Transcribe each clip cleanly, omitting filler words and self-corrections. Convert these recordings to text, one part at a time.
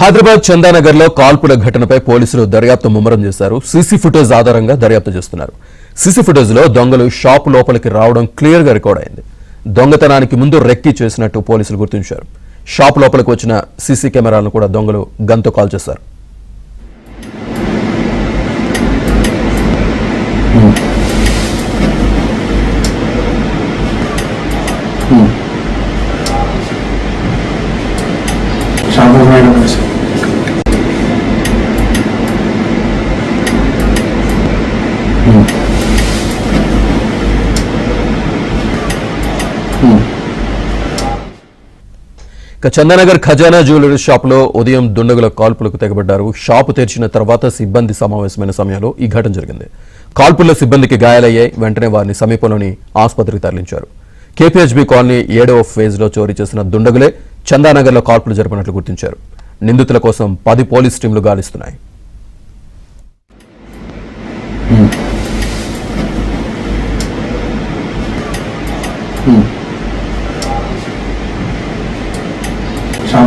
హైదరాబాద్ చందానగర్ లో కాల్పుల ఘటనపై పోలీసులు దర్యాప్తు ముమ్మరం చేశారు. సీసీ ఫుటేజ్ ఆధారంగా దర్యాప్తు చేస్తున్నారు. సీసీ ఫుటేజ్ లో దొంగలు షాప్ లోపలికి రావడం క్లియర్ గా రికార్డ్ అయింది. దొంగతనానికి ముందు రెక్కి చేసినట్టు పోలీసులు గుర్తించారు. షాప్ లోపలికి వచ్చిన సీసీ కెమెరాలను కూడా దొంగలు గన్తో కాల్ చేశారు. చందానగర్ ఖజానా జ్యువెలరీ షాప్ లో ఉదయం దుండగుల కాల్పులకు తెగబడ్డారు. షాపు తెరిచిన తర్వాత సిబ్బంది సమావేశమైన సమయంలో ఈ ఘటన జరిగింది. కాల్పుల్లో సిబ్బందికి గాయాలయ్యాయి. వెంటనే వారిని సమీపంలోని ఆసుపత్రికి తరలించారు. కేపీహెచ్బీ కాలనీ 7వ ఫేజ్ లో చోరీ చేసిన దుండగులే చందానగర్ లో కాల్పులు జరిపినట్లు గుర్తించారు. నిందితుల కోసం 10 పోలీస్ టీంలు గాలిస్తున్నాయి. सर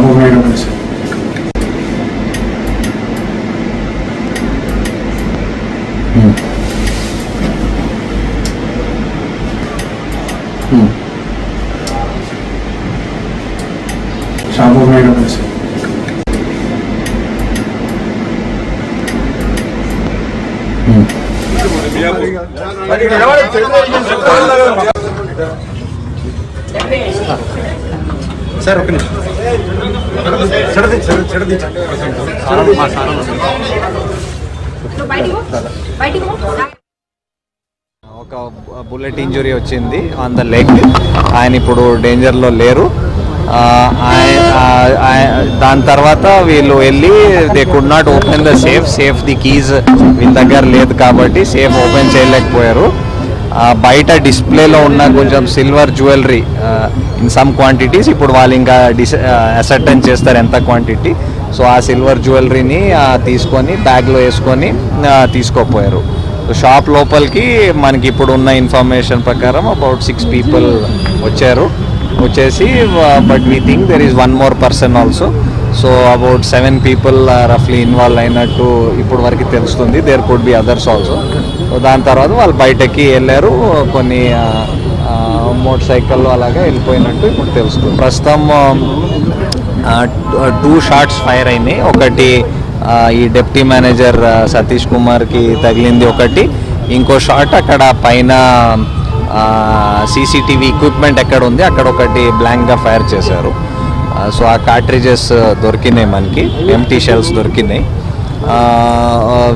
ओके ఒక బుల్లెట్ ఇంజురీ వచ్చింది ఆన్ ద లెగ్. ఆయన ఇప్పుడు డేంజర్లో లేరు. దాని తర్వాత వీళ్ళు వెళ్ళి they could not open the safe the keys వీళ్ళ దగ్గర లేదు కాబట్టి సేఫ్ ఓపెన్ చేయలేకపోయారు. బయట డిస్ప్లేలో ఉన్న కొంచెం silver jewellery in some quantities ఇప్పుడు వాళ్ళు ఇంకా అసర్టైన్ చేస్తారు ఎంత క్వాంటిటీ. సో ఆ సిల్వర్ జ్యువెలరీని తీసుకొని బ్యాగ్లో వేసుకొని తీసుకోపోయారు. షాప్ లోపలికి మనకి ఇప్పుడు ఉన్న ఇన్ఫర్మేషన్ ప్రకారం అబౌట్ 6 పీపుల్ వచ్చేసి but we think there is 1 more person also. So about 7 people రఫ్లీ ఇన్వాల్వ్ అయినట్టు ఇప్పుడు వరకు తెలుస్తుంది. There could be others also. సో దాని తర్వాత వాళ్ళు బయటకి వెళ్ళారు. కొన్ని మోటార్ సైకిల్ అలాగే వెళ్ళిపోయినట్టు ఇప్పుడు తెలుస్తుంది. ప్రస్తుతం 2 షాట్స్ ఫైర్ అయినాయి. ఒకటి ఈ డెప్యూటీ మేనేజర్ సతీష్ కుమార్కి తగిలింది ఒకటి. ఇంకో షాట్ అక్కడ పైన సీసీటీవీ ఎక్విప్మెంట్ ఎక్కడ ఉంది అక్కడ ఒకటి బ్లాంక్గా ఫైర్ చేశారు. సో ఆ కార్ట్రిజెస్ దొరికినాయి, మనకి ఎంటీ షెల్స్ దొరికినాయి.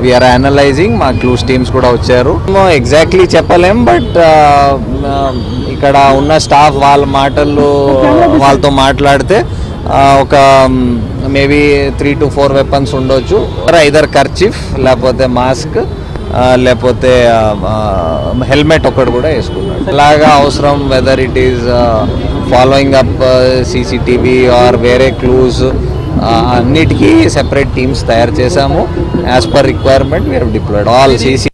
వీఆర్ అనలైజింగ్, మా క్లూస్ టీమ్స్ కూడా వచ్చారు. ఎగ్జాక్ట్లీ చెప్పలేం, బట్ ఇక్కడ ఉన్న స్టాఫ్ వాళ్ళతో మాట్లాడితే ఒక మేబీ 3 to 4 వెపన్స్ ఉండొచ్చు. ఐదర్ కర్చీఫ్ లేకపోతే మాస్క్ లేకపోతే హెల్మెట్ ఒకటి కూడా వేసుకున్నాడు. ఇలాగా అవసరం whether it is following up CCTV or వేరే క్లూస్ అన్నిటికీ సెపరేట్ టీమ్స్ తయారు చేశాము. As per requirement we have deployed all CC.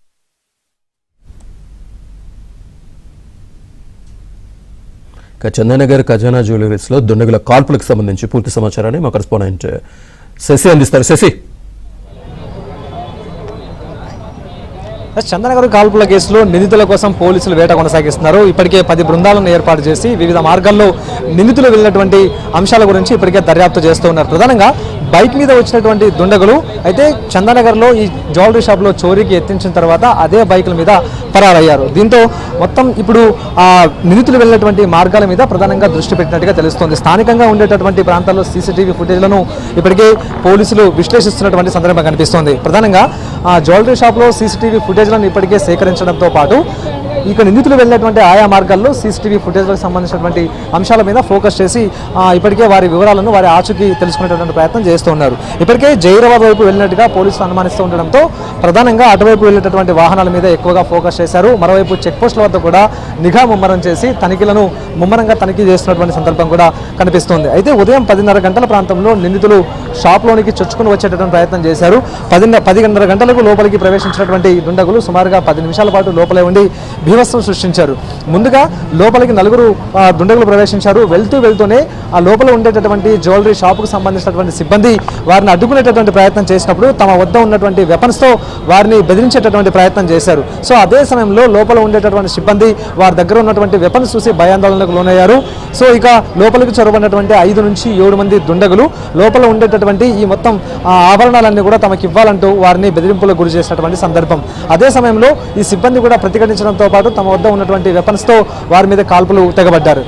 Chandanagar Khazana jewelleries లో దుండగుల కాల్పులకు సంబంధించి పూర్తి సమాచారాన్ని మా కరెస్పాండెంట్ శశి అందిస్తారు. శశి, చందానగర్ కాల్పుల కేసులో నిందితుల కోసం పోలీసులు వేట కొనసాగిస్తున్నారు. ఇప్పటికే 10 బృందాలను ఏర్పాటు చేసి వివిధ మార్గాల్లో నిందితులు వెళ్ళినటువంటి అంశాల గురించి ఇప్పటికే దర్యాప్తు చేస్తూ ఉన్నారు. ప్రధానంగా బైక్ మీద వచ్చినటువంటి దుండగులు అయితే చందానగర్లో ఈ జ్యువెలరీ షాప్లో చోరీకి యత్నించిన తర్వాత అదే బైకుల మీద పరారయ్యారు. దీంతో మొత్తం ఇప్పుడు నిందితులు వెళ్ళినటువంటి మార్గాల మీద ప్రధానంగా దృష్టి పెట్టినట్టుగా తెలుస్తోంది. స్థానికంగా ఉండేటటువంటి ప్రాంతాల్లో సీసీటీవీ ఫుటేజ్లను ఇప్పటికే పోలీసులు విశ్లేషిస్తున్నటువంటి సందర్భం కనిపిస్తోంది. ప్రధానంగా జ్యువెలరీ షాప్లో సీసీటీవీ ఫుటేజ్లను ఇప్పటికే సేకరించడంతో పాటు ఇక నిందితులు వెళ్ళినటువంటి ఆయా మార్గాల్లో సీసీటీవీ ఫుటేజ్లకు సంబంధించినటువంటి అంశాల మీద ఫోకస్ చేసి ఇప్పటికే వారి వివరాలను వారి ఆచూకీ తెలుసుకునేటువంటి ప్రయత్నం చేస్తూ ఉన్నారు. ఇప్పటికే జైరాబాద్ వైపు వెళ్ళినట్టుగా పోలీసులు అనుమానిస్తూ ఉండడంతో ప్రధానంగా అటువైపు వెళ్ళేటటువంటి వాహనాల మీద ఎక్కువగా ఫోకస్ చేశారు. మరోవైపు చెక్పోస్టుల వద్ద కూడా నిఘా ముమ్మరం చేసి ముమ్మరంగా తనిఖీ చేస్తున్నటువంటి సందర్భం కూడా కనిపిస్తోంది. అయితే ఉదయం 10:30 గంటల ప్రాంతంలో నిందితులు షాప్లోనికి చొచ్చుకుని వచ్చేటటువంటి ప్రయత్నం చేశారు. 10:30 గంటలకు లోపలికి ప్రవేశించినటువంటి దుండగులు సుమారుగా 10 నిమిషాల పాటు లోపలే ఉండి భీభత్సం సృష్టించారు. ముందుగా లోపలికి 4 దుండగులు ప్రవేశించారు. వెళ్తూనే ఆ లోపల ఉండేటటువంటి జ్యువెలరీ షాపుకు సంబంధించినటువంటి సిబ్బంది వారిని అడ్డుకునేటటువంటి ప్రయత్నం చేసినప్పుడు తమ వద్ద ఉన్నటువంటి వెపన్స్తో వారిని బెదిరించేటటువంటి ప్రయత్నం చేశారు. సో అదే సమయంలో లోపల ఉండేటటువంటి సిబ్బంది వారి దగ్గర ఉన్నటువంటి వెపన్స్ చూసి భయాందోళనకు లోనయ్యారు. సో ఇక లోపలికి చొరబడినటువంటి 5 నుంచి 7 మంది దుండగులు లోపల ఉండేటటువంటి ఈ మొత్తం ఆభరణాలన్నీ కూడా తమకి ఇవ్వాలంటూ వారిని బెదిరింపులకు గురి చేసినటువంటి సందర్భం. అదే సమయంలో ఈ సిబ్బంది కూడా ప్రతిఘటించడంతో పాటు తమ వద్ద ఉన్నటువంటి వెపన్స్తో వారి మీద కాల్పులు తెగబడ్డారు.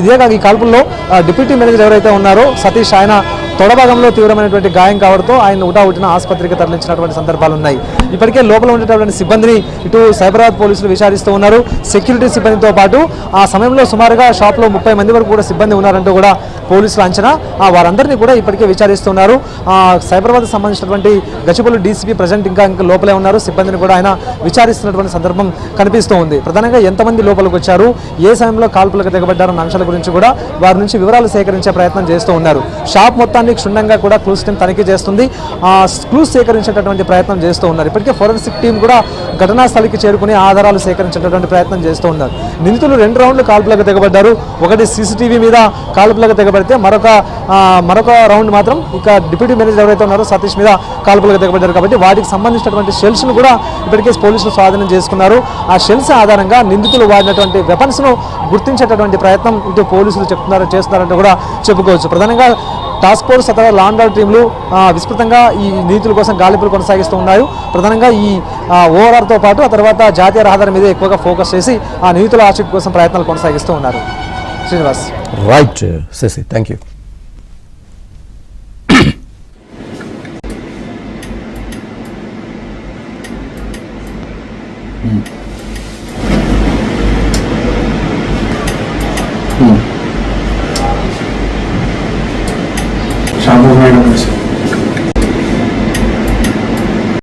ఇదే కాక ఈ కాల్పుల్లో డిప్యూటీ మేనేజర్ ఎవరైతే ఉన్నారో సతీష్, ఆయన తొడభాగంలో తీవ్రమైనటువంటి గాయం కావడంతో ఆయన ఉటావుటిన ఆసుపత్రికి తరలించినటువంటి సందర్భాలు ఉన్నాయి. ఇప్పటికే లోపల ఉండేటటువంటి సిబ్బందిని ఇటు సైబరాబాద్ పోలీసులు విచారిస్తూ ఉన్నారు. సెక్యూరిటీ సిబ్బందితో పాటు ఆ సమయంలో సుమారుగా షాప్లో 30 మంది వరకు కూడా సిబ్బంది ఉన్నారంటూ కూడా పోలీసులు అంచనా. వారందరినీ కూడా ఇప్పటికే విచారిస్తున్నారు. సైబరాబాద్ సంబంధించినటువంటి గచ్చిబౌలి డీసీపీ ప్రజెంట్ ఇంకా లోపలే ఉన్నారు. సిబ్బందిని కూడా ఆయన విచారిస్తున్నటువంటి సందర్భం కనిపిస్తూ ఉంది. ప్రధానంగా ఎంతమంది లోపలికి వచ్చారు, ఏ సమయంలో కాల్పులకు తెగబడ్డారన్న అంశాల గురించి కూడా వారి నుంచి వివరాలు సేకరించే ప్రయత్నం చేస్తూ ఉన్నారు. షాప్ మొత్తాన్ని క్షుణ్ణంగా కూడా క్లూస్ టీం తనిఖీ చేస్తుంది. క్లూస్ సేకరించేటటువంటి ప్రయత్నం చేస్తూ ఉన్నారు. ఇప్పటికే ఫోరెన్సిక్ టీం కూడా ఘటనా స్థలికి చేరుకుని ఆధారాలు సేకరించేటటువంటి ప్రయత్నం చేస్తూ ఉన్నారు. నిందితులు 2 రౌండ్లు కాల్పులకు తెగబడ్డారు. ఒకటి సీసీటీవీ మీద కాల్పులకు తెగబడితే మరొక రౌండ్ మాత్రం ఇక డిప్యూటీ మేనేజర్ ఎవరైతే ఉన్నారో సతీష్ మీద కాల్పులకు తెగబడ్డారు. కాబట్టి వాటికి సంబంధించినటువంటి షెల్స్ను కూడా ఇప్పటికే పోలీసులు స్వాధీనం చేసుకున్నారు. ఆ షెల్స్ ఆధారంగా నిందితులు వాడినటువంటి వెపన్స్ను గుర్తించేటటువంటి ప్రయత్నం ఇటు పోలీసులు చేస్తున్నారంటూ కూడా చెప్పుకోవచ్చు. ప్రధానంగా టాస్క్ ఫోర్స్ అథవా లా అండ్ ఆర్డర్ టీంలు విస్తృతంగా ఈ నీతుల కోసం గాలింపులు కొనసాగిస్తూ ఉన్నాయి. ప్రధానంగా ఈ ఓఆర్ఆర్తో పాటు ఆ తర్వాత జాతీయ రహదారి మీద ఎక్కువగా ఫోకస్ చేసి ఆ నీతుల ఆచూకీ కోసం ప్రయత్నాలు కొనసాగిస్తూ ఉన్నారు. Srinivas. Right Shashi, thank you. Shampoo madam